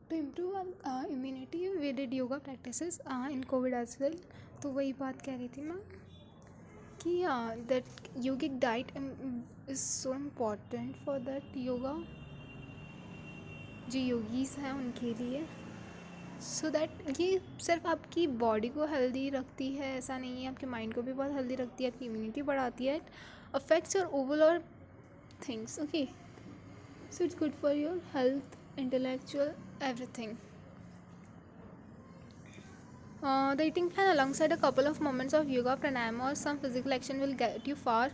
To improve immunity we did yoga practices in Covid as well. तो वही बात कह रही थी मैं कि that yogic diet is so important for that yoga, जो योगीज हैं उनके लिए. सो दैट ये सिर्फ आपकी बॉडी को हेल्दी रखती है ऐसा नहीं है, आपके माइंड को भी बहुत हेल्दी रखती है, आपकी इम्यूनिटी बढ़ाती है. It affects your overall things. Okay, so it's good for your health, intellectual, everything. The eating plan alongside a couple of moments of yoga, pranayama or some physical action will get you far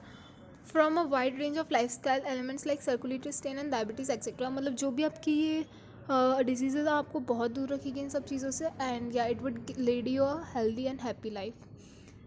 from a wide range of lifestyle elements like circulatory strain and diabetes etc. मतलब जो भी आपकी ये disease आपको बहुत दूर रखेगी इन सब चीज़ों से, एंड या it would lead you a healthy and happy life.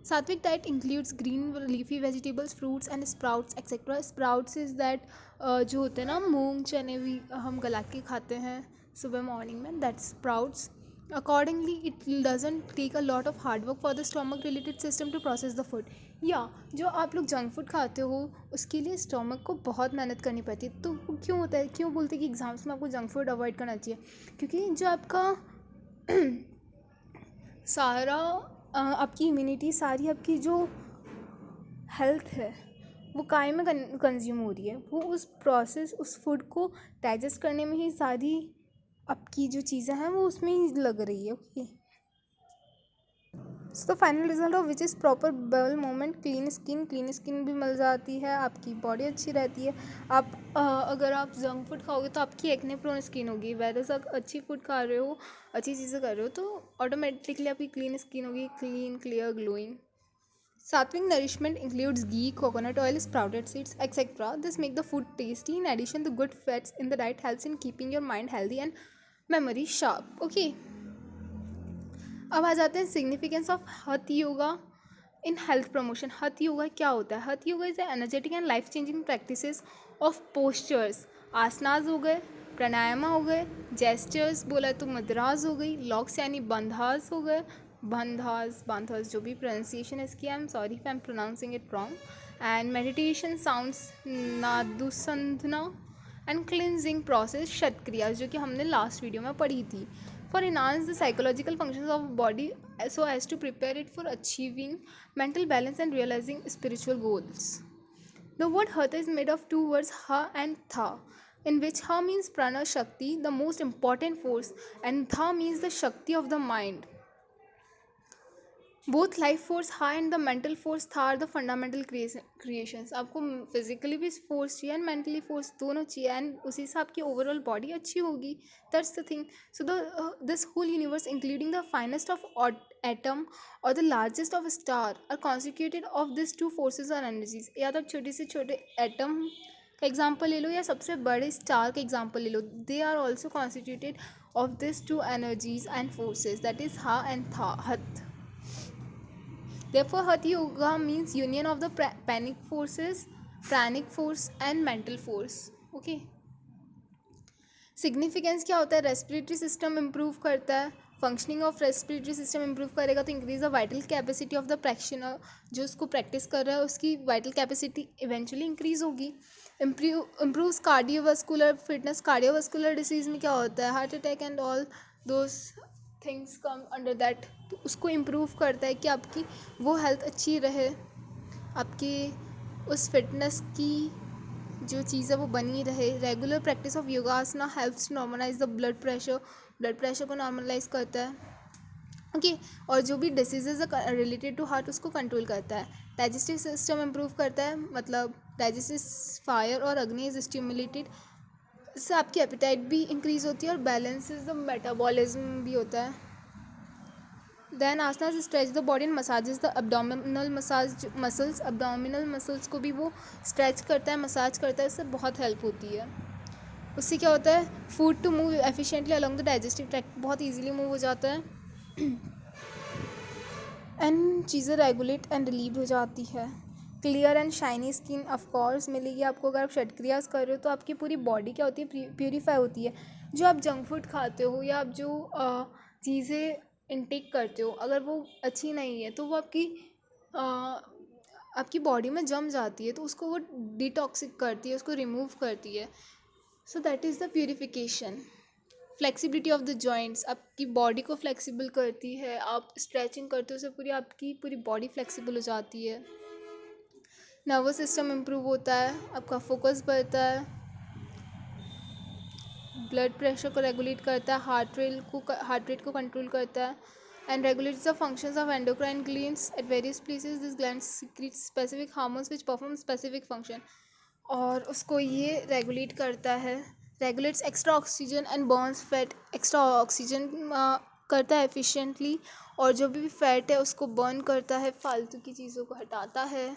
Sattvic diet includes green leafy vegetables, fruits and sprouts etc. Sprouts is that जो होते हैं ना मूंग चने भी हम गला के खाते हैं सुबह मॉर्निंग में, that sprouts. Accordingly, it doesn't take a lot of hard work for the stomach related system to process the food. या जो आप लोग जंक फूड खाते हो उसके लिए स्टोमक को बहुत मेहनत करनी पड़ती है. तो क्यों होता है, क्यों बोलते हैं कि एग्ज़ाम्स में आपको जंक फूड अवॉइड करना चाहिए? क्योंकि जो आपका सारा आपकी इम्यूनिटी, सारी आपकी जो हेल्थ है वो काय में कंज्यूम हो रही है. वो उस प्रोसेस, उस फूड को डाइजेस्ट करने में ही सारी आपकी जो चीज़ें हैं वो उसमें ही लग रही है. Okay, so the final result of which is proper bowel movement, clean skin भी मिल जाती है, आपकी बॉडी अच्छी रहती है. आप अगर आप जंक फूड खाओगे तो आपकी एक्ने प्रोन स्किन होगी, वैसे आप अच्छी फूड खा रहे हो, अच्छी चीज़ें कर रहे हो तो ऑटोमेटिकली आपकी क्लीन स्किन होगी, clean clear glowing. Sattvic nourishment includes ghee, coconut oil, sprouted seeds, etc. This make the food tasty. In addition, the good fats in the diet helps in keeping your mind healthy and memory sharp. Okay. अब आ जाते हैं significance of हठ yoga in health promotion. हठ योगा क्या होता है? हठ yoga is energetic and life changing practices of postures. Asanas हो गए, प्राणायामा हो गए, जेस्चर्स बोला तो मुद्राज हो गई, लॉक्स यानी बंधास हो गए, बंधास जो भी प्रोनाउंसिएशन है इसकी, I am sorry if I am pronouncing it wrong. And meditation sounds Nadanusandhana and cleansing process shatkriya जो कि हमने लास्ट वीडियो में पढ़ी थी. For enhance the psychological functions of body so as to prepare it for achieving mental balance and realizing spiritual goals. The word hatha is made of two words ha and tha, in which ha means prana shakti, the most important force, and tha means the shakti of the mind. Both life force high and the mental force था are the fundamental creations. आपको physically भी force चाहिए and mentally force दोनों चाहिए, and उसी से आपकी overall body अच्छी होगी. That's the thing. So this whole universe including the finest of atom और the largest of star are constituted of this two forces और एनर्जीज. या तो छोटे से छोटे एटम का एग्जाम्पल ले लो या सबसे बड़े स्टार का एग्जाम्पल ले लो, they are also constituted of this two energies and forces, that is ha and tha hatha. Therefore, Hatha Yoga means union of the pranic force and mental force. Okay. Significance क्या होता है? रेस्पिरेटरी सिस्टम इम्प्रूव करता है. Functioning of respiratory system improve करेगा तो increase the vital capacity of the practitioner. जो उसको practice कर रहा है उसकी वाइटल कैपेसिटी इवेंचुअली इंक्रीज होगी. Improves cardiovascular fitness. Cardiovascular disease में क्या होता है? Heart attack and all those things come under that. तो उसको इम्प्रूव करता है कि आपकी वो हेल्थ अच्छी रहे, आपकी उस फिटनेस की जो चीज़ है वो बनी रहे. Regular practice of yogasana helps normalise the blood pressure को नॉर्मलाइज करता है. ओके. और जो भी डिसीजेज है रिलेटेड टू हार्ट उसको कंट्रोल करता है. डाइजेस्टिव सिस्टम इम्प्रूव करता है, मतलब डाइजेस्टिव फायर और अग्नि इज स्टिमुलेटेड. इससे आपकी एपिटाइट भी इंक्रीज होती है और बैलेंस इज द मेटाबॉलिज्म भी होता है. Then asanas stretch the body and massages the abdominal muscles. abdominal muscles को भी वो स्ट्रेच करता है, मसाज करता है, इससे बहुत हेल्प होती है. उससे क्या होता है? Food to move efficiently along the digestive tract, बहुत इजीली मूव हो जाता है एंड चीज़ें रेगुलेट एंड रिलीव हो जाती है. Clear and shiny skin of course मिलेगी आपको अगर आप षटक्रियास कर रहे हो. तो आपकी पूरी बॉडी क्या होती है? प्यूरीफाई होती है. जो आप जंक फूड खाते हो या आप जो चीज़ें इनटेक करते हो अगर वो अच्छी नहीं है तो वो आपकी बॉडी में जम जाती है, तो उसको वो डिटॉक्सिक करती है, उसको रिमूव करती है. सो that is the purification. Flexibility of the joints, आपकी बॉडी को फ्लेक्सिबल करती है। आप स्ट्रेचिंग करते हो उससे पूरी आपकी पूरी बॉडी फ्लेक्सिबल हो जाती है। नर्वस सिस्टम इम्प्रूव होता है, आपका फोकस बढ़ता है, ब्लड प्रेशर को रेगुलेट करता है, हार्ट रेट को कंट्रोल करता है, and regulates the functions of endocrine glands at various places. This glands secret specific hormones which perform specific function, और उसको ये रेगुलेट करता है। Regulates extra oxygen and Burns fat, extra oxygen करता है एफिशिएंटली, और जो भी फैट है उसको बर्न करता है, फालतू की चीज़ों को हटाता है।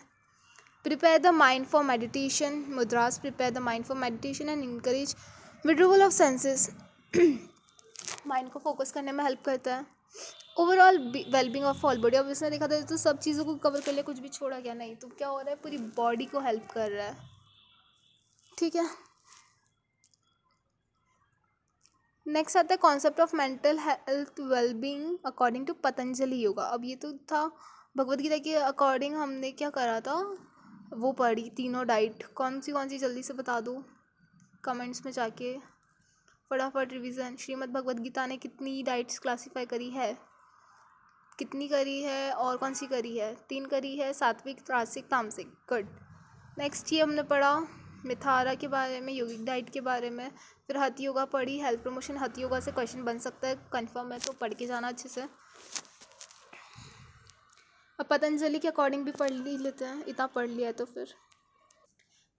Prepare the mind for meditation, मुद्रास prepare the mind for meditation and encourage withdrawal of senses, mind को फोकस करने में हेल्प करता है। Overall wellbeing of all body, अब इसने देखा था तो सब चीज़ों को कवर कर लिया, कुछ भी छोड़ा गया नहीं, तो क्या हो रहा है, पूरी बॉडी को हेल्प कर रहा है। ठीक है, नेक्स्ट आता है concept of mental health wellbeing according to Patanjali yoga. अब ये तो था भगवद गीता के अकॉर्डिंग, हमने क्या करा था, वो पढ़ी तीनों डाइट, कौन सी जल्दी से बता दो कमेंट्स में जाके, फटाफट रिवीजन। श्रीमद् भगवद गीता ने कितनी डाइट्स क्लासीफाई करी है, कितनी करी है और कौन सी करी है? 3 करी है, सात्विक, रासिक, तामसिक। गुड। नेक्स्ट ये हमने पढ़ा मिथारा के बारे में, योगिक डाइट के बारे में, फिर हठ योगा पढ़ी, हेल्थ प्रमोशन। हठ योगा से क्वेश्चन बन सकता है, कंफर्म है, तो पढ़ के जाना अच्छे से। अब पतंजलि के अकॉर्डिंग भी पढ़ ही लेते हैं, इतना पढ़ लिया है तो फिर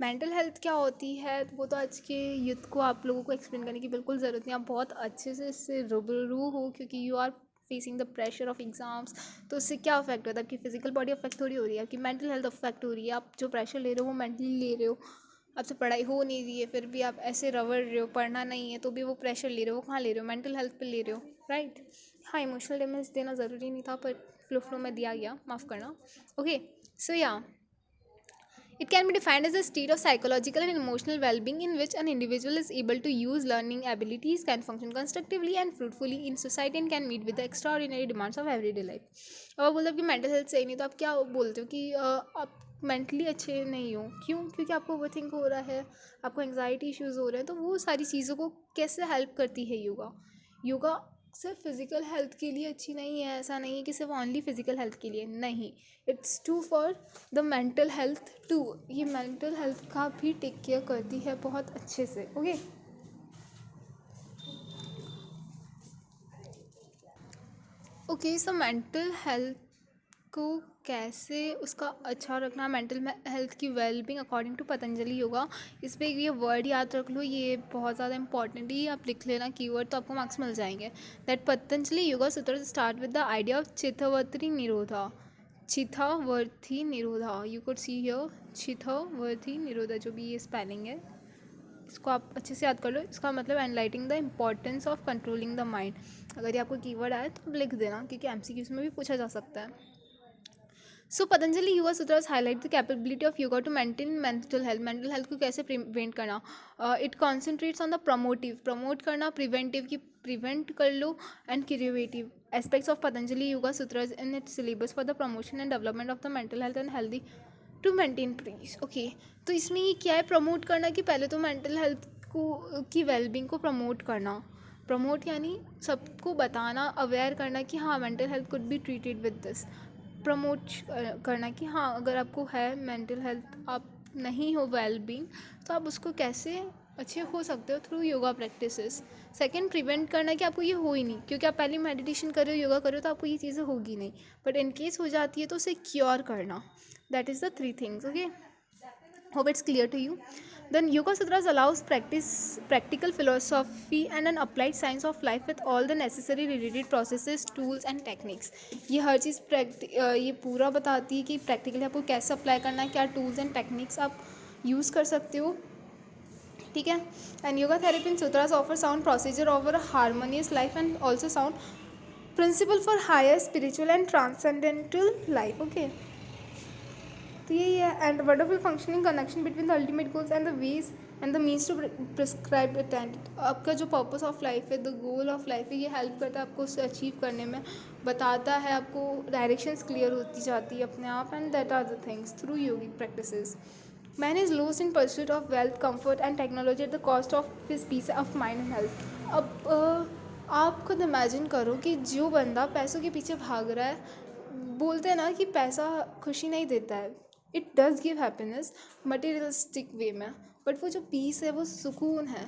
मेंटल हेल्थ क्या होती है, वो तो आज के यूथ को आप लोगों को एक्सप्लेन करने की बिल्कुल ज़रूरत नहीं, आप बहुत अच्छे से इससे रूबरू हो, क्योंकि you are facing the pressure of exams. तो उससे क्या अफेक्ट होता है, आपकी फिजिकल बॉडी अफेक्ट थोड़ी हो रही है, आपकी मेंटल हेल्थ अफेक्ट हो रही है। आप जो प्रेशर ले रहे हो वो मेंटली ले रहे हो, आपसे पढ़ाई हो नहीं रही है फिर भी आप ऐसे रवड़ रहे हो, पढ़ना नहीं है तो भी वो प्रेशर ले रहे हो, कहाँ ले रहे हो, मेंटल हेल्थ पे ले रहे हो, राइट। हाँ, इमोशनल डैमेज देना ज़रूरी नहीं था, पर फ्लो में दिया गया, माफ़ करना। ओके, सो या it can be defined as a state of psychological and emotional well-being in which an individual is able to use learning abilities, can function constructively and fruitfully in society, and can meet with the extraordinary demands of everyday life. अब आप बोलते हो कि mental health सही नहीं, तो आप क्या बोलते हो कि आप मेंटली अच्छे नहीं हो, क्यों? क्योंकि आपको ओवरथिंक हो रहा है, आपको एंग्जाइटी इश्यूज़ हो रहे हैं, तो वो सारी चीज़ों को कैसे हेल्प करती है योगा? योगा सिर्फ फिज़िकल हेल्थ के लिए अच्छी नहीं है, ऐसा नहीं है कि सिर्फ ओनली फिज़िकल हेल्थ के लिए, नहीं, it's too for the mental health too. ये मेंटल हेल्थ का भी टेक केयर करती है बहुत अच्छे से। Okay, okay, so mental health को कैसे उसका अच्छा रखना, मेंटल हेल्थ की wellbeing according to Patanjali yoga. इस पर ये वर्ड याद रख लो, ये बहुत ज़्यादा इंपॉर्टेंट है, आप लिख लेना कीवर्ड, तो आपको मार्क्स मिल जाएंगे। That Patanjali yoga sutra start with the idea of chittavritti nirodha, chittavritti nirodha, you could see here, chittavritti nirodha, जो भी ये स्पेलिंग है, इसको आप अच्छे से याद कर लो। इसका मतलब enlightening the importance of controlling the mind. अगर ये आपको कीवर्ड आए तो आप लिख देना, क्योंकि एमसीक्यूज में भी पूछा जा सकता है। So Patanjali yoga sutras highlight the capability of yoga to maintain mental health. Mental health को कैसे प्रिवेंट करना, it concentrates on the promotive, promote करना, प्रिवेंटिव की प्रिवेंट कर लो, and curative aspects of Patanjali yoga sutras in its syllabus for the promotion and development of the mental health and healthy to maintain peace. Okay, तो इसमें ये क्या है, प्रमोट करना, कि पहले तो मेंटल हेल्थ को की वेलबींग को प्रमोट करना। प्रमोट यानी सबको बताना, अवेयर करना कि हाँ mental health could be treated with this. Promote करना कि हाँ अगर आपको है मेंटल हेल्थ, आप नहीं हो वेलबींग, तो आप उसको कैसे अच्छे हो सकते हो through yoga practices. Second, prevent करना कि आपको ये हो ही नहीं, क्योंकि आप पहले मेडिटेशन कर रहे हो, योगा कर रहे हो, तो आपको ये चीज़ें होगी नहीं, बट इन केस हो जाती है तो उसे क्योर करना। That is the 3 things. Okay, hope it's clear to you. Then yoga sutras allows practical philosophy and an applied science of life with all the necessary related processes, tools and techniques. ये हर चीज़ ये पूरा बताती है कि practically आपको कैसे apply करना है, क्या टूल्स एंड टेक्निक्स आप यूज़ कर सकते हो, ठीक है। And yoga therapy in sutras offer sound procedure over a harmonious life and also sound principle for higher spiritual and transcendental life. Okay, तो यही है, and wonderful functioning connection between the ultimate goals and the ways and the means to prescribe attend. आपका जो purpose of life है, the goal of life है, ये help करता है आपको उससे अचीव करने में, बताता है आपको, डायरेक्शंस क्लियर होती जाती है अपने आप, and that are the things through yogic practices. Man is lost in pursuit of wealth comfort and technology at the cost of his peace of mind and health. अब आप खुद इमेजिन करो कि जो बंदा पैसों के पीछे भाग रहा है, बोलते हैं ना कि पैसा खुशी नहीं देता है, it does give happiness materialistic way में, बट वो जो पीस है, वो सुकून है,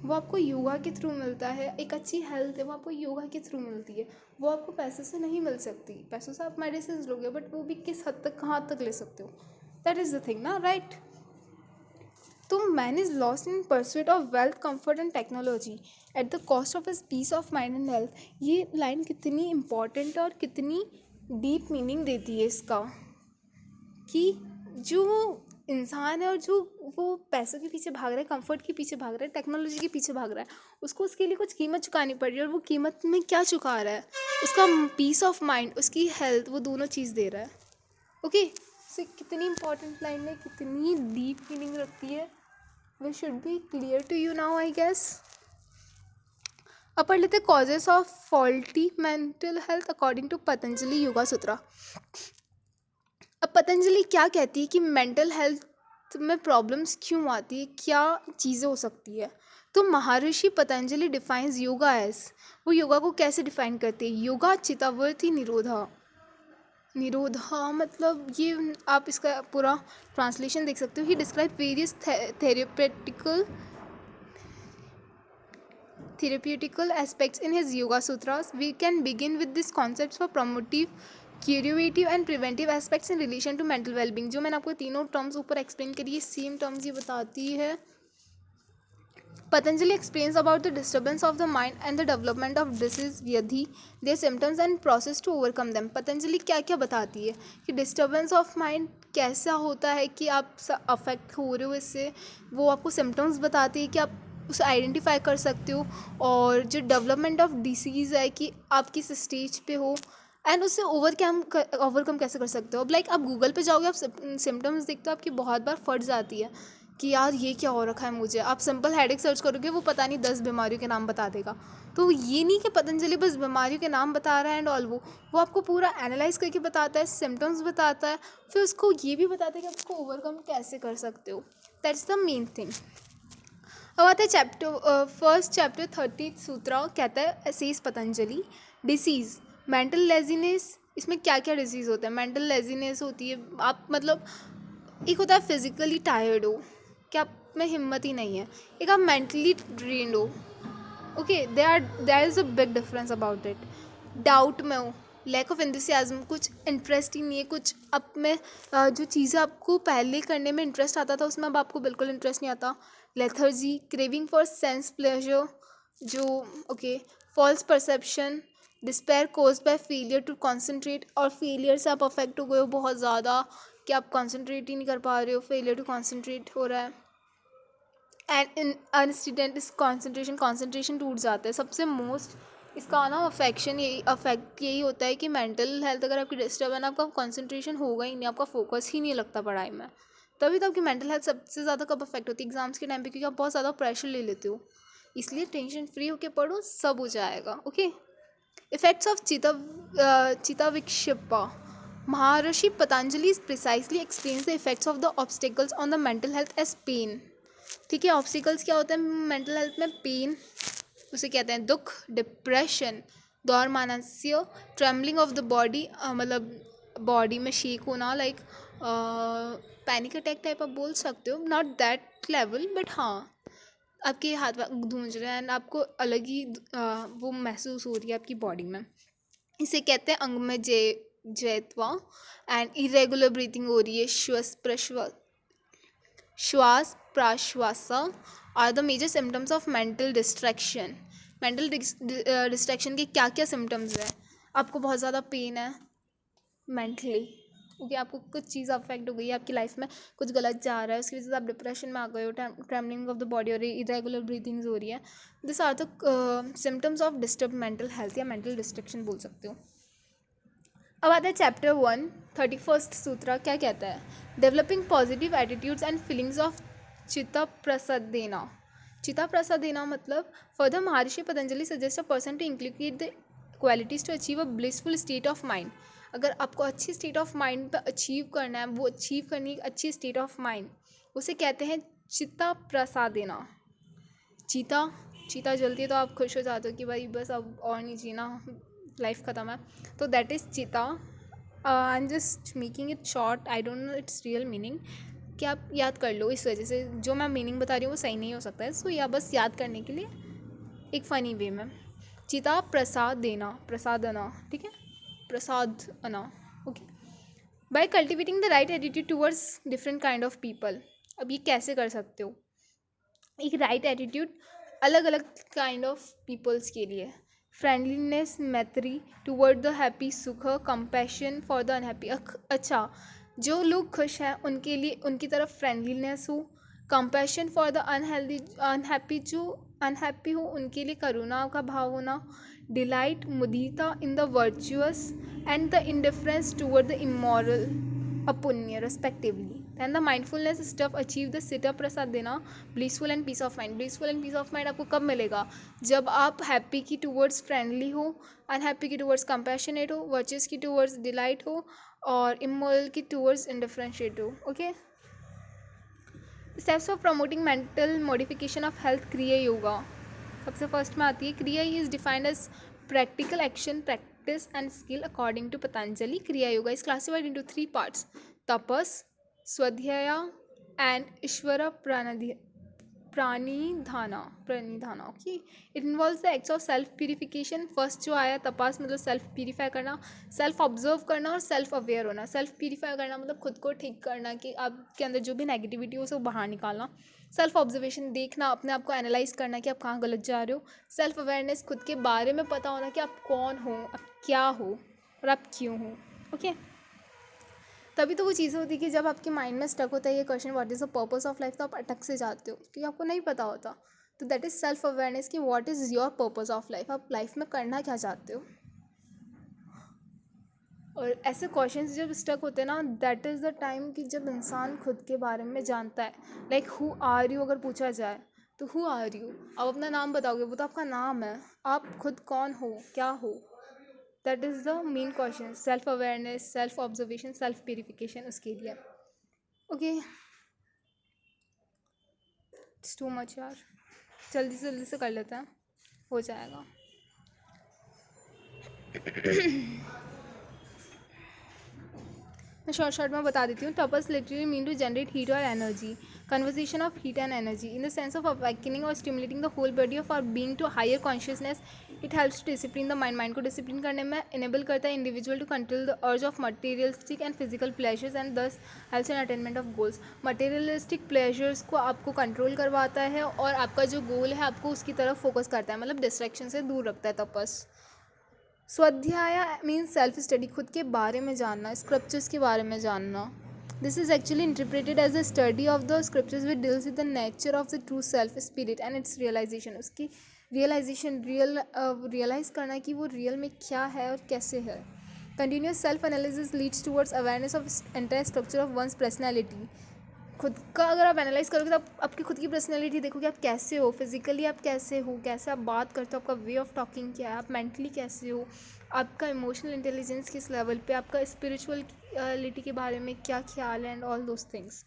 वो आपको योगा के थ्रू मिलता है। एक अच्छी हेल्थ है, वो आपको योगा के थ्रू मिलती है, वो आपको पैसों से नहीं मिल सकती। पैसों से आप मेडिसिन लोगे, बट वो भी किस हद तक, कहाँ तक ले सकते हो, दैट इज़ द थिंग ना, राइट। तो man is lost in pursuit of wealth comfort and technology at the cost of his peace of mind and health. ये लाइन कितनी इम्पॉर्टेंट और कितनी डीप मीनिंग देती है इसका, कि जो इंसान है और जो वो पैसों के पीछे भाग रहा है, कंफर्ट के पीछे भाग रहा है, टेक्नोलॉजी के पीछे भाग रहा है, उसको उसके लिए कुछ कीमत चुकानी पड़ रही है, और वो कीमत में क्या चुका रहा है, उसका पीस ऑफ माइंड, उसकी हेल्थ, वो दोनों चीज़ दे रहा है। ओके, सो कितनी इंपॉर्टेंट लाइन है, कितनी डीप मीनिंग रखती है, we should be clear to you now I guess. अब पढ़ लेते causes of faulty mental health according to Patanjali yoga sutra. अब पतंजलि क्या कहती है कि मेंटल हेल्थ में प्रॉब्लम्स क्यों आती है, क्या चीज़ें हो सकती है। तो महर्षि पतंजलि डिफाइंस योगा एज, वो योगा को कैसे डिफाइन करते हैं, योगा चित्तवृत्ति निरोधा। निरोधा मतलब ये, आप इसका पूरा ट्रांसलेशन देख सकते हो। He describe various therapeutical aspects in his Yoga Sutras. We can begin with these concepts for promotive, curative and preventive aspects in relation to mental well-being. जो मैंने आपको तीनों टर्म्स ऊपर एक्सप्लेन करी है, सेम टर्म्स ये बताती है। Patanjali explains about the disturbance of the mind and the development of disease vyadhi, their symptoms and process to overcome them. Patanjali क्या क्या बताती है कि डिस्टर्बेंस ऑफ माइंड कैसा होता है, कि आप अफेक्ट हो रहे हो इससे, वो आपको सिम्टम्स बताती है कि आप उसे आइडेंटिफाई कर सकते हो, और जो डेवलपमेंट ऑफ डिसीज़ है कि आप किस स्टेज पे हो, एंड उससे ओवरकम कैसे कर सकते हो। अब लाइक आप गूगल पे जाओगे, आप सिम्टम्स देखते हो, आपकी बहुत बार फट जाती है कि यार ये क्या हो रखा है मुझे। आप सिंपल हेडेक सर्च करोगे, वो पता नहीं 10 बीमारियों के नाम बता देगा। तो ये नहीं कि पतंजलि बस बीमारियों के नाम बता रहा है एंड ऑल, वो आपको पूरा एनालाइज करके बताता है, सिम्टम्स बताता है, फिर उसको ये भी बताता है कि आप उसको ओवरकम कैसे कर सकते हो। That's the main thing. अब आता है फर्स्ट चैप्टर 30 सूत्रा, कहता है says Patanjali, disease mental laziness. इसमें क्या क्या डिसीज़ होता है, मेंटल लेजीनेस होती है, आप मतलब एक होता है फिजिकली टायर्ड हो, कि आप में हिम्मत ही नहीं है, एक आप मेंटली ड्रेन्ड हो। Okay, there is a big difference about it. Doubt में हो, लैक ऑफ एंथुसियाज्म, कुछ इंटरेस्ट ही नहीं है, कुछ अब में जो चीज़ें आपको पहले करने में इंटरेस्ट आता था, उसमें अब आपको बिल्कुल इंटरेस्ट नहीं आता। Lethargy, craving for sense pleasure, जो okay, false perception, despair caused by failure to concentrate, और फेलियर से आप अफेक्ट हो गए हो बहुत ज़्यादा, कि आप कॉन्सेंट्रेट ही नहीं कर पा रहे हो, फेलियर टू कॉन्सेंट्रेट हो रहा है। एंड इन अनस्टूडेंट इस कॉन्सेंट्रेशन टूट जाता है। सबसे मोस्ट इसका ना अफेक्ट यही होता है कि मेंटल हेल्थ अगर आपकी डिस्टर्ब है ना, आपका कॉन्सेंट्रेशन होगा ही नहीं, आपका फोकस ही नहीं लगता पढ़ाई में। तभी तो आपकी मेंटल हेल्थ सबसे ज़्यादा कब अफेक्ट होती है, एग्जाम्स के टाइम पे, क्योंकि आप बहुत ज़्यादा प्रेशर ले लेते हो। इसलिए टेंशन फ्री होके पढ़ो, सब हो जाएगा। Okay, effects of chittavikshipta. Maharishi Patanjali precisely explains the effects of the obstacles on the mental health as pain. ठीक है, ऑब्स्टिकल्स क्या होता है मेंटल हेल्थ में, पेन, उसे कहते हैं दुख, डिप्रेशन, दौर मानस्य, ट्रेमलिंग ऑफ द बॉडी, मतलब बॉडी में शेक होना, लाइक पैनिक अटैक टाइप आप बोल सकते हो, नॉट दैट लेवल, बट हाँ, आपके हाथ गूंज रहे हैं एंड आपको अलग ही वो महसूस हो रही है आपकी बॉडी में। इसे कहते हैं अंग में जैतवा, एंड इरेगुलर ब्रीथिंग हो रही है, shvasa prashvasa are the major symptoms of mental distraction. Mental distraction के क्या क्या सिम्टम्स हैं, आपको बहुत ज़्यादा पेन है मेंटली, क्योंकि आपको कुछ चीज़ अफेक्ट हो गई है, आपकी लाइफ में कुछ गलत जा रहा है, उसकी वजह से आप डिप्रेशन में आ गए हो, ट्रेमलिंग ऑफ द बॉडी हो रही है, इरेगुलर ब्रीथिंग्स हो रही है। This are the symptoms of disturb mental health या मेंटल डिस्ट्रैक्शन बोल सकते हो। अब आता है चैप्टर 1 31 सूत्रा, क्या कहता है, developing positive attitudes and feelings of चित्ता प्रसादेना। चित्ता प्रसादेना मतलब further Maharshi Patanjali suggest a person to include the qualities to achieve a blissful state of mind. अगर आपको अच्छी स्टेट ऑफ माइंड पर अचीव करना है, वो अचीव करनी एक अच्छी स्टेट ऑफ माइंड, उसे कहते हैं चित्ता प्रसादेना। चीता चीता जलती है तो आप खुश हो जाते हो कि भाई बस अब और नहीं जीना, लाइफ ख़त्म है, तो दैट इज़ चीता। I am just making it short, I don't know it's real meaning, कि आप याद कर लो। इस वजह से जो मैं मीनिंग बता रही हूँ वो सही नहीं हो सकता है, सो या बस याद करने के लिए एक फ़नी वे में। चिता प्रसाद देना, प्रसादना, ठीक है, प्रसाद अना, okay. By cultivating the right attitude towards different kind of people. अब ये कैसे कर सकते हो? एक राइट एटीट्यूड अलग अलग काइंड ऑफ पीपल्स के लिए। फ्रेंडलीनेस, मैत्री टूवर्ड द हैप्पी, सुख, कंपैशन फॉर द अनहैप्पी। अच्छा, जो लोग खुश हैं उनके लिए उनकी तरफ फ्रेंडलीनेस हो। Compassion for the unhealthy, unhappy, जो अनहैप्पी हो उनके लिए करुणा का भाव होना। Delight, mudita in the virtuous and the indifference toward the immoral, apunya respectively. Then the mindfulness stuff achieve the chitta prasad देना, blissful and peace of mind. Blissful and peace of mind आपको कब मिलेगा? जब आप हैप्पी की टूवर्ड्स फ्रेंडली हो, अनहैप्पी की towards compassionate हो, वर्चुअस की टूवर्ड्स डिलाइट हो, और इमोरल की टूवर्ड्स इंडिफरेंशिएट हो, okay. Steps for promoting mental modification of health, kriya yoga. सबसे फर्स्ट में आती है kriya is defined as practical action, practice and skill according to Patanjali. Kriya yoga is classified into 3 parts: tapas, svadhyaya and Ishvara pranidhana, okay. It involves the acts of self purification. First जो आया तपास, मतलब self purify करना, self observe करना और सेल्फ अवेयर होना। सेल्फ प्यूरिफाई करना मतलब खुद को ठीक करना, कि आपके अंदर जो भी नेगेटिविटी हो उसे बाहर निकालना। सेल्फ ऑब्जर्वेशन, देखना, अपने आप को एनालाइज करना कि आप कहाँ गलत जा रहे हो। सेल्फ अवेयरनेस, खुद के बारे में पता होना कि आप कौन हो, आप क्या हो और आप क्यों हो, ओके। तभी तो वो चीज़ें होती है कि जब आपके माइंड में स्टक होता है ये question what is the purpose of life, तो आप अटक से जाते हो क्योंकि आपको नहीं पता होता। तो दैट इज़ सेल्फ अवेयरनेस कि what is your purpose of life, आप लाइफ में करना क्या चाहते हो। और ऐसे क्वेश्चंस जब स्टक होते हैं ना, दैट इज़ द टाइम कि जब इंसान खुद के बारे में जानता है। लाइक हु आर यू अगर पूछा जाए तो हु आर यू, आप अपना नाम बताओगे, वो तो आपका नाम है, आप खुद कौन हो, क्या हो। That is the main question. Self awareness, self observation, self purification, उसके लिए, ओके। इट्स टू मच यार, जल्दी से कर लेते हैं, हो जाएगा। मैं शॉर्ट में बता देती हूँ। Tapas literally mean to generate heat और energy, conversation of heat and energy in the sense of awakening और stimulating the whole body of our being to higher consciousness. It helps to discipline the mind, mind को discipline करने में enable करता है individual to control the urge of materialistic and physical pleasures and thus helps in attainment of goals. Materialistic pleasures को आपको control करवाता है और आपका जो गोल है आपको उसकी तरफ फोकस करता है, मतलब डिस्ट्रैक्शन से दूर रखता है तपस। स्वाध्याय मीन्स सेल्फ स्टडी, खुद के बारे में जानना, स्क्रिप्चर्स के बारे में जानना। This is actually interpreted as a study of the scriptures which deals with the nature of the true self spirit and its realisation. उसकी रियलाइजेशन, रियलाइज करना कि वो रियल में क्या है और कैसे है। Continuous self analysis leads towards awareness of entire structure of one's personality. खुद का अगर आप एनालाइज करोगे तो आप आपकी खुद की पर्सनैलिटी देखोगे, आप कैसे हो, फिजिकली आप कैसे हो, कैसे आप बात करते हो, आपका वे ऑफ टॉकिंग क्या है, आप मेंटली कैसे हो, आपका इमोशनल इंटेलिजेंस किस लेवल पे, आपका स्पिरिचुअलिटी के बारे में क्या ख्याल है, and all those things.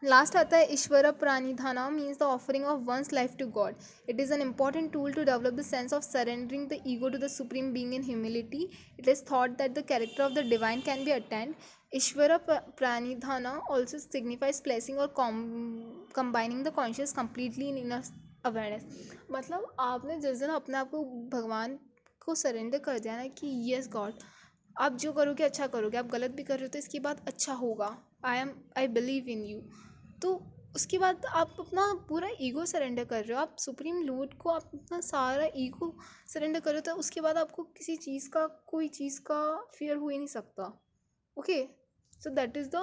Last आता है Ishvara pranidhana, means the offering of one's life to God. It is an important tool to develop the sense of surrendering the ego to the supreme being in humility. It is thought that the character of the divine can be attained. Ishvara Pranidhana also signifies placing or combining the conscious completely in inner awareness. मतलब आपने जिस दिन अपने आप को भगवान को surrender कर दिया ना कि यस गॉड, आप जो करोगे अच्छा करोगे, आप गलत भी कर रहे हो तो इसके बाद अच्छा होगा, आई बिलीव इन यू, तो उसके बाद आप अपना पूरा ईगो सरेंडर कर रहे हो, आप सुप्रीम लॉर्ड को आप अपना सारा ईगो सरेंडर कर रहे हो, तो उसके बाद आपको किसी चीज़ का, कोई चीज़ का फियर हो ही नहीं सकता, okay. So that is the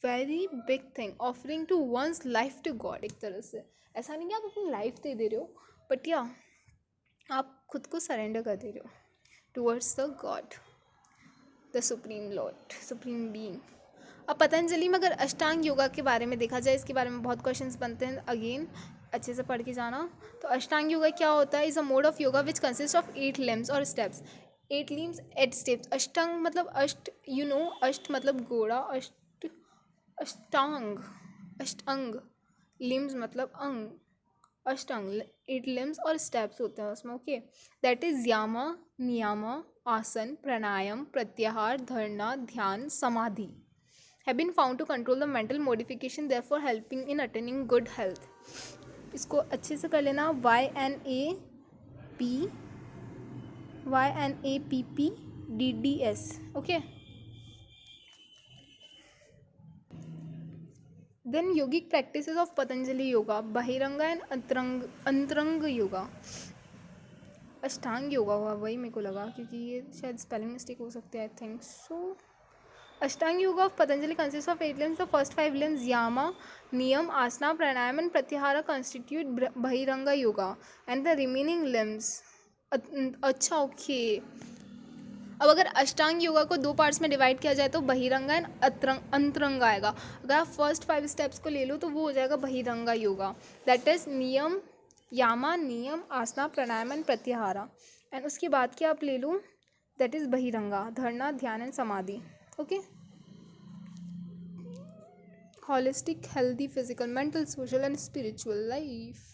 very big thing, offering to one's life to God. एक तरह से ऐसा नहीं कि आप अपनी लाइफ दे रहे हो, बट या आप खुद को सरेंडर कर दे रहे हो towards the God, the supreme Lord, supreme being. अब पतंजलि में अगर अष्टांग योगा के बारे में देखा जाए, इसके बारे में बहुत क्वेश्चंस बनते हैं, अगेन अच्छे से पढ़ के जाना। तो अष्टांग योगा क्या होता है? Is a mode of yoga which consist of 8 limbs और स्टेप्स। 8 limbs 8 steps. अष्टांग मतलब अष्ट, यू नो, अष्ट मतलब घोड़ा, अष्ट, अष्टांग अष्टांग, लिम्स मतलब अंग, अष्टांग 8 लिम्स और स्टेप्स होते हैं उसमें. ओके, दैट इज याम, नियम, आसन, प्राणायाम, प्रत्याहार, धरना, ध्यान, समाधि have been found to control the mental modification, therefore helping in attaining good health. इसको अच्छे से कर लेना. YNAPPDDS. Okay. Then yogic practices of Patanjali yoga, Bahiranga and अंतरंग योगा. अष्टांग योगा हुआ, वही मेरे को लगा, क्योंकि ये शायद स्पेलिंग मिस्टेक हो सकती है. आई think so. Ashtanga Yoga of Patanjali consists of 8 limbs. The first 5 limbs, Yama, Niyam, Asana, Pranayam and Pratyahara constitute Bahiranga Yoga, and the remaining limbs. अच्छा, ओके. अब अगर अष्टांग योगा को 2 पार्ट्स में डिवाइड किया जाए तो बहिरंगा एंड अंतरंगा आएगा. अगर आप फर्स्ट 5 स्टेप्स को ले लो तो वो हो जाएगा बहिरंगा योगा. दैट इज नियम, यामा, नियम, आसना, प्राणायाम एंड प्रत्याहारा. एंड उसके बाद क्या आप ले लो, दैट इज बहिरंगा, धरना, dhyana and samadhi. Okay. Holistic, healthy, physical, mental, social and spiritual life.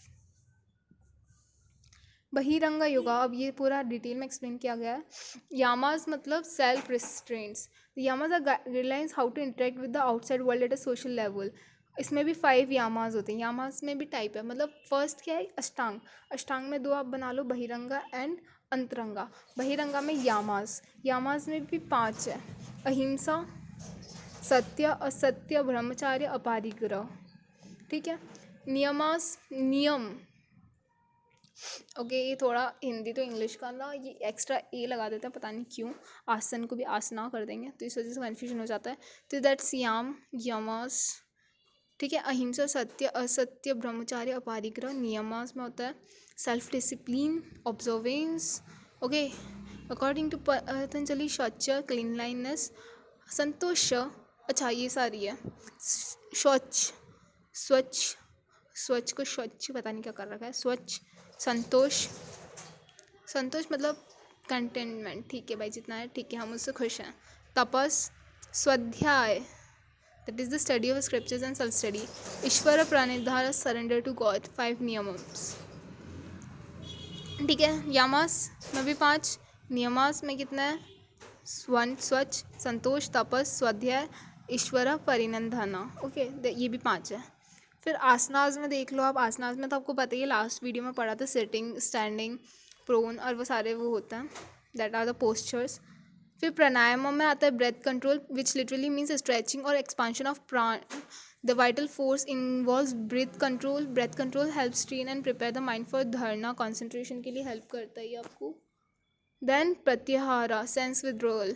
Bahiranga yoga, अब ये पूरा डिटेल में एक्सप्लेन किया गया है. यामाज मतलब self restraints. Yamas are guidelines how to interact with the outside world at a social level. इसमें भी 5 यामाज होते हैं. यामाज में भी टाइप है. मतलब फर्स्ट क्या है, अष्टांग. अष्टांग में 2 आप बना लो, बहिरंगा एंड अंतरंगा. बहिरंगा में यामाज में भी 5 है. अहिंसा, सत्य, असत्य, ब्रह्मचार्य, अपारिग्रह. ठीक है. नियम. ओके, ये थोड़ा हिंदी तो इंग्लिश का ना, ये एक्स्ट्रा ए लगा देते हैं, पता नहीं क्यों. आसन को भी आसना कर देंगे तो इस वजह से कन्फ्यूजन हो जाता है. तो दैट्स यमस. ठीक है. अहिंसा, सत्य, असत्य, ब्रह्मचार्य, अपारिग्रह. नियमास में होता है self discipline, observance. Okay. According to Patanjali, शौच, क्लीनलाइनेस, संतोष. अच्छा, ये सारी है. स्वच्छ को स्वच्छ पता नहीं क्या कर रखा है. स्वच्छ, संतोष मतलब कंटेनमेंट. ठीक है भाई, जितना है ठीक है, हम उससे खुश हैं. Tapas, svadhyaya, that is the study of scriptures and self study. Ishvara pranidhara, surrender to God. 5 niyamas. ठीक है. यामास में भी 5. नियमास में कितना है, स्वच्छ, संतोष, तपस, स्वाध्याय, ईश्वर परिनंदना. ओके, ये भी 5 है. फिर आसनाज में देख लो आप. आसनाज में तो आपको पता ही है, लास्ट वीडियो में पढ़ा था, सिटिंग, स्टैंडिंग, प्रोन और वो सारे वो होते हैं. That are the postures. फिर प्राणायाम में आता है breath control, which literally means stretching और expansion of prana. The vital force involves breath control. Breath control helps train and prepare the mind for dharana. Concentration के लिए हेल्प करता है आपको. Then pratyahara, sense withdrawal.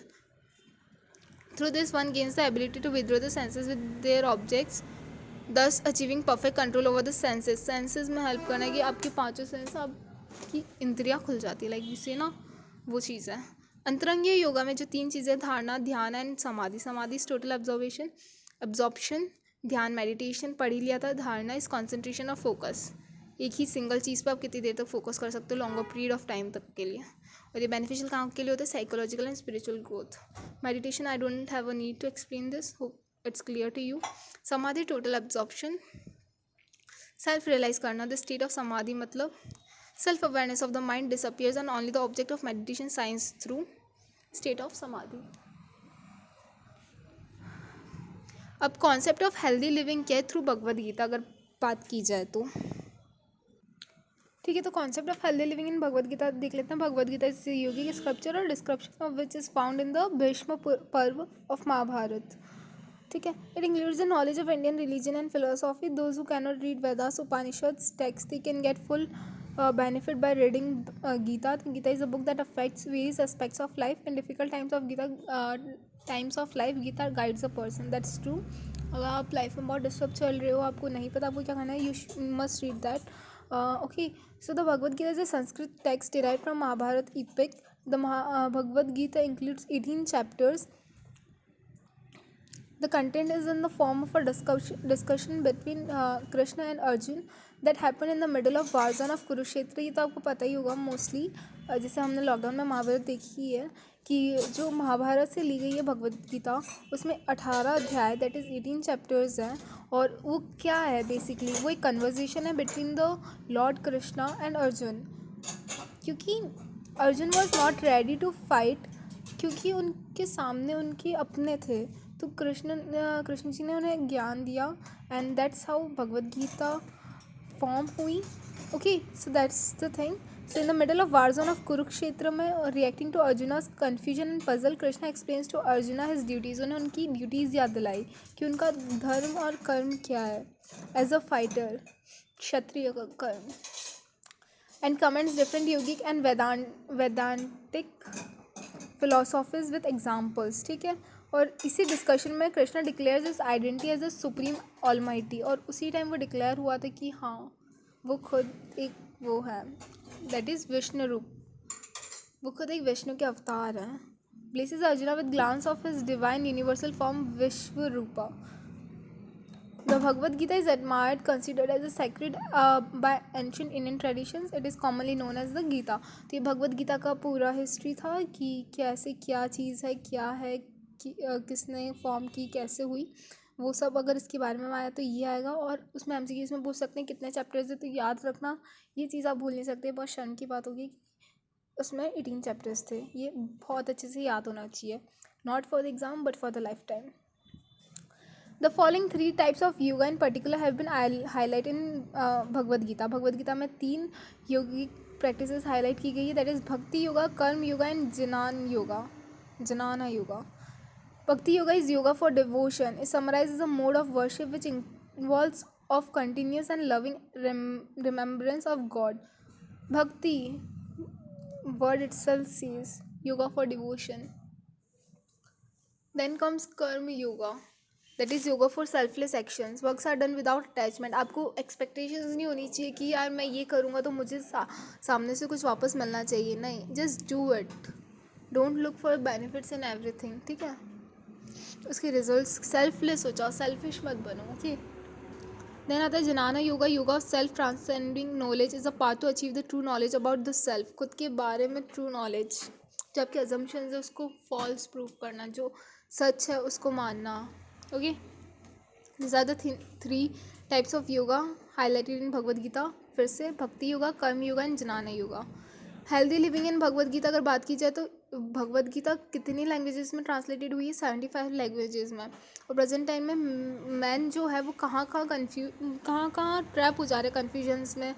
Through this one gains the ability to withdraw the senses with their objects, thus achieving perfect control over the senses. Senses में help करना है कि आपकी 5 सेंस, आपकी इंद्रियाँ खुल जाती है, लाइक जिससे ना वो चीज़ है. अंतरंगीय योगा में जो 3 चीज़ें, धारणा, ध्यान एंड समाधि. समाधि इज टोटल एब्जॉर्प्शन. ध्यान मेडिटेशन पढ़ ही लिया था. धारणा इज कॉन्सेंट्रेशन और फोकस. एक ही सिंगल चीज़ पे आप कितनी देर तक फोकस कर सकते हो, लॉन्गर पीरियड ऑफ टाइम तक के लिए. और ये बेनिफिशियल काम के लिए होता है, psychological and spiritual growth. Meditation, I don't have a need to explain this, hope it's clear to you. Samadhi, total absorption, self realise करना. द स्टेट ऑफ समाधि मतलब self awareness of the mind disappears and only the object of meditation science through state of samadhi. अब concept of healthy living क्या है through Bhagavad Gita अगर बात की जाए तो. ठीक है. तो concept of healthy living in Bhagavad Gita देख लेते हैं. Bhagavad Gita is yogic scripture और description of which is found in the Bhishma Parva of Mahabharata. ठीक है. It includes the knowledge of Indian religion and philosophy. Those who cannot read Vedas, Upanishads text, they can get full benefit by reading Gita. Gita is a book that affects various aspects of life. In difficult times of life, Gita guides a person. That's true. अगर आप life में बहुत disturb चल रहे हो, आपको नहीं पता आपको क्या करना है, you must read that. Okay, so the Bhagavad Gita is a Sanskrit text derived from Mahabharata epic. The Bhagavad Gita includes 18 chapters The content is in the form of a discussion between Krishna and Arjun that happened in the middle of war zone of Kurukshetra. ये तो आपको पता ही होगा mostly, जैसे हमने lockdown में महाभारत देखी है कि जो महाभारत से ली गई है भगवद गीता, उसमें 18 अध्याय दैट इज़ 18 चैप्टर्स हैं. और वो क्या है बेसिकली, वो एक कन्वर्जेशन है between the lord Krishna and Arjun, क्योंकि Arjun was not ready to fight, क्योंकि उनके सामने उनके अपने थे. तो कृष्ण जी ने उन्हें ज्ञान दिया and that's how Bhagavad Gita form हुई. Okay, so that's the thing. So in the middle of war zone of Kurukshetra में, reacting to Arjuna's confusion and puzzle, Krishna explains to Arjuna his duties. उन्हें उनकी ड्यूटीज़ याद दिलाई कि उनका धर्म और कर्म क्या है एज अ फाइटर, क्षत्रिय का कर्म. And comments different yogic and Vedantic philosophies with examples. ठीक है, और इसी डिस्कशन में Krishna declares his identity as a supreme almighty. और उसी टाइम वो डिक्लेयर हुआ था कि हाँ वो खुद एक वो है, दैट इज़ विष्णु रूप, वो खुद एक विष्णु के अवतार हैं. Places Arjuna with glance of his divine universal form Vishwa Rupa. The Bhagavad Gita is admired, considered as a sacred by ancient Indian traditions. It is commonly known as the Gita. तो ये भगवद गीता का पूरा हिस्ट्री था कि कैसे क्या चीज़ है, क्या है, किसने फॉर्म की, कैसे हुई, वो सब अगर इसके बारे में आया तो ये आएगा. और उसमें MCQ इसमें पूछ सकते हैं कितने चैप्टर्स है, तो याद रखना ये चीज़ आप भूल नहीं सकते. बहुत शर्म की बात होगी. उसमें 18 चैप्टर्स थे, ये बहुत अच्छे से याद होना चाहिए, not for the exam but for the life time. The following 3 types of yoga in particular have been highlighted in Bhagavad Gita. Bhagavad Gita में 3 योगिक प्रैक्टिसेस हाईलाइट की गई है, दैट इज़ भक्ति yoga, karma yoga and jnana yoga. Bhakti yoga is yoga for devotion. It summarizes a mode of worship which involves of continuous and loving remembrance of God. Bhakti word itself says yoga for devotion. Then comes karma yoga. That is yoga for selfless actions. Works are done without attachment. आपको expectations नहीं होनी चाहिए कि यार मैं ये करूँगा तो मुझे सामने से कुछ वापस मिलना चाहिए. नहीं, just do it. Don't look for benefits in everything. ठीक है, उसके रिजल्ट्स. सेल्फलेस हो जाओ, सेल्फिश मत बनो. ओके. देन आता है jnana yoga. Yoga of self transcending knowledge is a path to achieve the true knowledge about the self. खुद के बारे में ट्रू नॉलेज. जो आपके अजम्पशंस है उसको फॉल्स प्रूव करना, जो सच है उसको मानना. Okay, these are the 3 types of yoga highlighted in Bhagavad Gita. फिर से bhakti yoga, karma yoga and jnana yoga. Healthy living in Bhagavad Gita अगर बात की जाए तो भगवद गीता कितनी लैंग्वेजेस में ट्रांसलेटेड हुई है? 75 लैंग्वेजेस में. और प्रेजेंट टाइम में मैन जो है वो कहाँ कहाँ ट्रैप हो जा रहे हैं, कन्फ्यूजन्स में,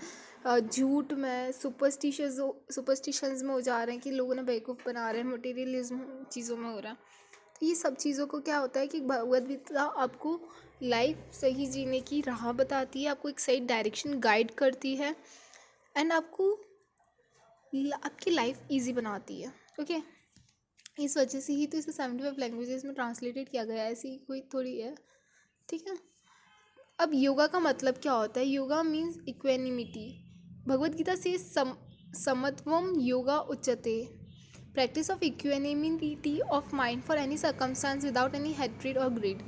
झूठ में, सुपरस्टिशंस में हो जा रहे हैं कि लोगों ने बेवकूफ़ बना रहे हैं, मटेरियलिज्म चीज़ों में हो रहा है. तो ये सब चीज़ों को क्या होता है कि भगवद गीता आपको लाइफ सही जीने की राह बताती है, आपको एक सही डायरेक्शन गाइड करती है एंड आपको आपकी लाइफ इजी बनाती है. ओके, इस वजह से ही तो इसे 75 लैंग्वेजेस में ट्रांसलेटेड किया गया है, ऐसी कोई थोड़ी है. ठीक है, अब योगा का मतलब क्या होता है? Yoga means equanimity. भगवद गीता से समत्वम योगा उच्यते. Practice of equanimity of mind for any circumstance without any hatred or greed.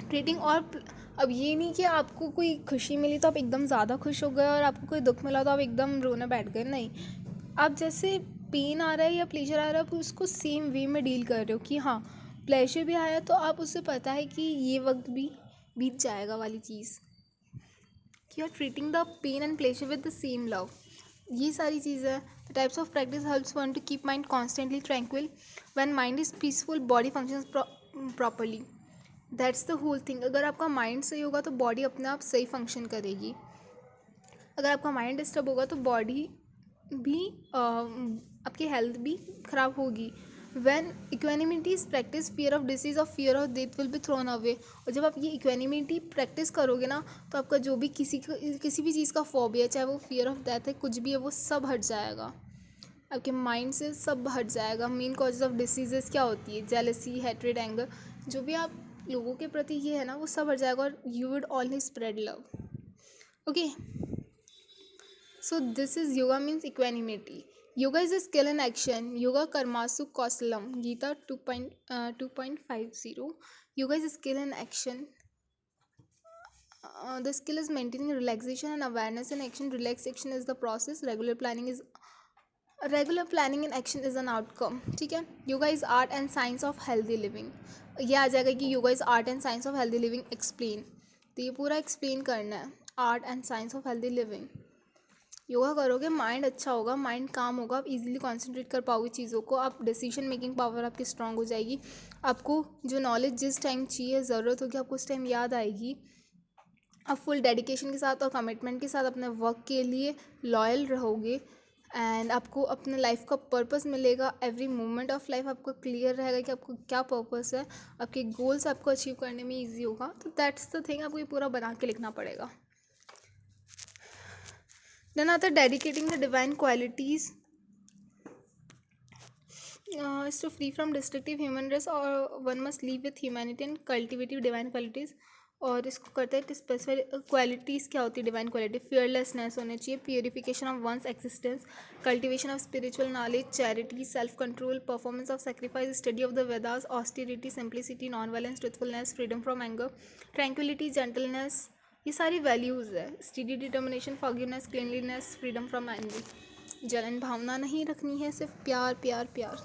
Treating. और अब ये नहीं कि आपको कोई खुशी मिली तो आप एकदम ज़्यादा खुश हो गए और आपको कोई दुख मिला तो आप एकदम रोने बैठ गए. नहीं, आप जैसे पेन आ रहा है या प्लेजर आ रहा है आप उसको सेम वे में डील कर रहे हो कि हाँ प्लेजर भी आया तो आप उससे पता है कि ये वक्त भी बीत जाएगा वाली चीज़, कि you are treating the pain and pleasure with the same love. ये सारी चीज़ें. The types of practice helps one to keep mind constantly tranquil. When mind is peaceful, body functions properly. That's the whole thing. अगर आपका mind सही होगा तो body अपने आप सही फंक्शन करेगी. अगर आपका माइंड डिस्टर्ब होगा तो बॉडी भी आपकी हेल्थ भी ख़राब होगी. When equanimity is practiced, fear of disease or fear of death will be thrown away. और जब आप ये equanimity प्रैक्टिस करोगे ना तो आपका जो भी किसी भी चीज़ का फोबिया, चाहे वो fear of death है, कुछ भी है, वो सब हट जाएगा. आपके माइंड से सब हट जाएगा. मेन कॉजेज ऑफ डिसीजेस क्या होती है? जेलसी, हैट्रेड, एंगर, जो भी आप लोगों के प्रति ये है ना वो सब हट जाएगा और you would only spread love. Okay, so this is yoga means equanimity. Yoga is a skill in action. Yoga Karmasu Kausalam. Gita 2.50. Yoga is a skill in action. The skill is maintaining relaxation and awareness in action. Relaxation is the process. Regular planning in action is an outcome. ठीक है. Yoga is art and science of healthy living. ये आ जाएगा कि yoga is art and science of healthy living explain. तो ये पूरा explain करना है. Art and science of healthy living. Yoga करोगे माइंड अच्छा होगा, माइंड काम होगा, आप इजीली कंसंट्रेट कर पाओगे चीज़ों को, आप डिसीजन मेकिंग पावर आपकी स्ट्रांग हो जाएगी, आपको जो नॉलेज जिस टाइम चाहिए ज़रूरत होगी आपको उस टाइम याद आएगी, आप फुल डेडिकेशन के साथ और कमिटमेंट के साथ अपने वर्क के लिए लॉयल रहोगे एंड आपको अपने लाइफ का पर्पस मिलेगा. एवरी मोमेंट ऑफ लाइफ आपको क्लियर रहेगा कि आपको क्या पर्पस है, आपके गोल्स आपको अचीव करने में ईजी होगा. तो दैट्स द थिंग, आपको ये पूरा बना के लिखना पड़ेगा. Then after dedicating the divine qualities is to free from destructive human race, or one must live with humanity and cultivative divine qualities. और इसको करते हैं स्पेसिफिक क्वालिटीज़ क्या होती है डिवाइन क्वालिटी. फियरलेसनेस होनी चाहिए, purification of one's existence, cultivation of spiritual knowledge, charity, self control, performance of sacrifice, study of the Vedas, austerity, simplicity, non violence, truthfulness, freedom from anger, tranquillity, gentleness, ये सारी values है. Study determination, forgiveness, cleanliness, freedom from envy. जलन भावना नहीं रखनी है, सिर्फ प्यार प्यार प्यार.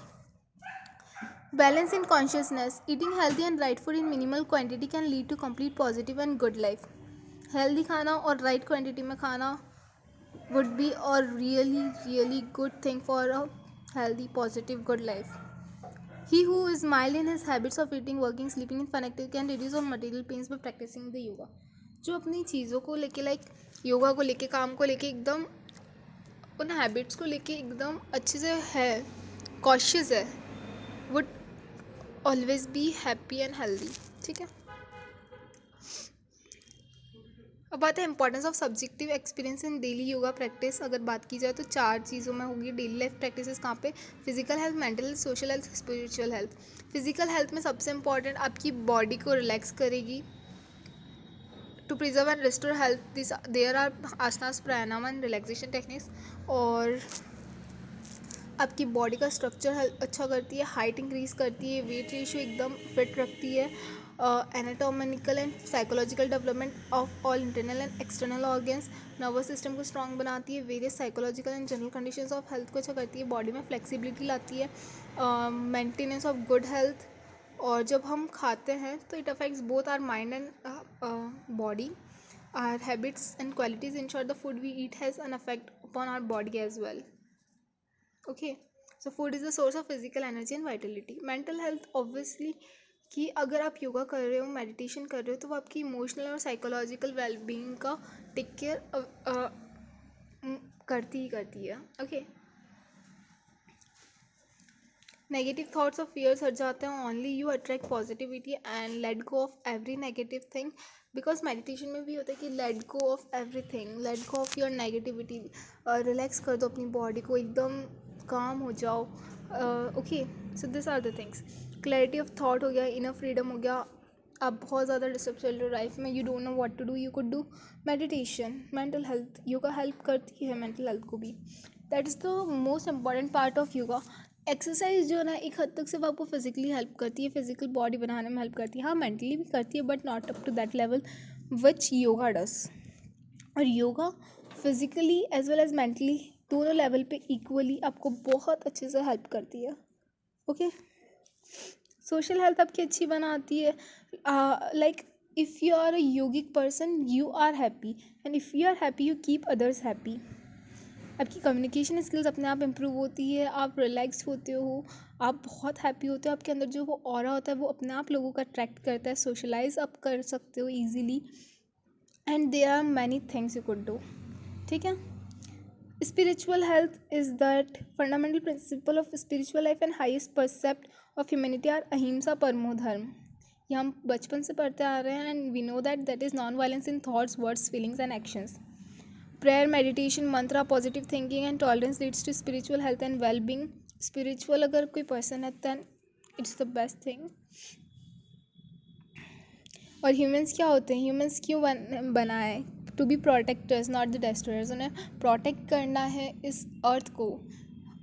Balance in consciousness. Eating healthy and right food in minimal quantity can lead to complete positive and good life. Healthy खाना और right quantity में खाना would be a really good thing for a healthy, positive, good life. He who is mild in his habits of eating, working, sleeping and fun activity can reduce all material pains by practicing the yoga. जो अपनी चीज़ों को लेके like yoga को लेके, काम को लेके एकदम उन हैबिट्स को लेके एकदम अच्छे से है, कॉशियस है, would always be happy and healthy. ठीक है. अब बात है importance of subjective experience in daily yoga practice. अगर बात की जाए तो 4 चीज़ों में होगी डेली लाइफ प्रैक्टिसेस. कहाँ पे? Physical health, mental health, social health, spiritual health. Physical health में सबसे इंपॉर्टेंट आपकी बॉडी को रिलैक्स करेगी. To preserve and restore health this there are asanas, pranayama and relaxation techniques. और आपकी बॉडी का स्ट्रक्चर अच्छा करती है, हाइट इंक्रीज करती है, वेट रेशियो एकदम फिट रखती है, anatomical and psychological development of all internal and external organs, nervous system को स्ट्रांग बनाती है, various psychological and general conditions of health को अच्छा करती है, बॉडी में फ्लेक्सिबिलिटी लाती है, मेंटेनेंस ऑफ गुड हेल्थ. और जब हम खाते हैं तो it affects both our mind and body. Our habits and qualities ensure the food we eat has an affect upon our body as well. Okay. So food is the source of physical energy and vitality. Mental health obviously कि अगर आप योगा कर रहे हो, meditation कर रहे हो, तो वो आपकी इमोशनल और साइकोलॉजिकल वेलबींग का टेक केयर करती ही करती है. ओके. नेगेटिव थाट्स और फियर्स हट जाते हैं. Only you attract positivity and let go of every negative thing. Because meditation में भी होता है कि let go of every thing, let go of your negativity. Relax कर दो अपनी बॉडी को, एकदम काम हो जाओ. Okay. So this are the things. Clarity of thought हो गया, इनर फ्रीडम हो गया. आप बहुत ज़्यादा डिस्टर्ब चल रहे हो लाइफ में, you don't know what to do, you could do meditation. Mental health, yoga help करती है मेंटल हेल्थ को भी. That is the most important part of yoga. Exercise जो है ना एक हद तक सिर्फ आपको फिजिकली हेल्प करती है, फिजिकल बॉडी बनाने में हेल्प करती है. हाँ, मेंटली भी करती है but not up to that level which yoga does. और yoga physically as well as mentally दोनों लेवल पे इक्वली आपको बहुत अच्छे से हेल्प करती है. ओके. सोशल हेल्थ आपकी अच्छी बनाती है. Like if you are a yogic person you are happy, and if you are happy you keep others happy. आपकी कम्युनिकेशन स्किल्स अपने आप इम्प्रूव होती है, आप रिलैक्स होते हो, आप बहुत हैप्पी होते हो. आपके अंदर जो वो ऑरा होता है वो अपने आप लोगों को अट्रैक्ट करता है. सोशलाइज आप कर सकते हो easily and there are many things you could do. ठीक है. Spiritual health is that fundamental principle of spiritual life and highest precept of humanity are ahimsa paramo धर्म. ये हम बचपन से पढ़ते आ रहे हैं and we know that is non violence in thoughts, words, feelings and actions. Prayer, meditation, mantra, positive thinking and tolerance leads to spiritual health and well-being. Spiritual अगर कोई person है then it's the best thing. और humans क्या होते हैं, humans क्यों बना है? To be protectors, not the destroyers. उन्हें protect करना है इस earth को.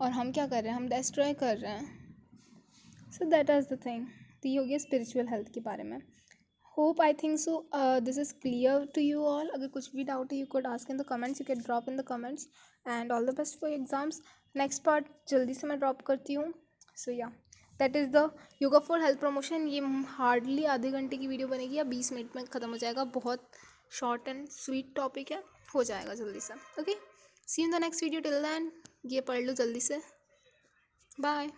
और हम क्या कर रहे हैं, हम डिस्ट्रॉय कर रहे हैं। So that is the thing. तो ये हो गया स्पिरिचुअल हेल्थ के बारे में। Hope I think so this is clear to you all. अगर कुछ भी डाउट है you could ask in the comments, you can drop in the comments and all the best for exams. Next part जल्दी से मैं drop करती हूँ। So yeah that is the yoga for health promotion. ये hardly आधे घंटे की video बनेगी या 20 मिनट में ख़त्म हो जाएगा। बहुत शॉर्ट एंड स्वीट टॉपिक है, हो जाएगा जल्दी से। Okay, see in the next video. Till then ये पढ़ लो जल्दी से। बाय।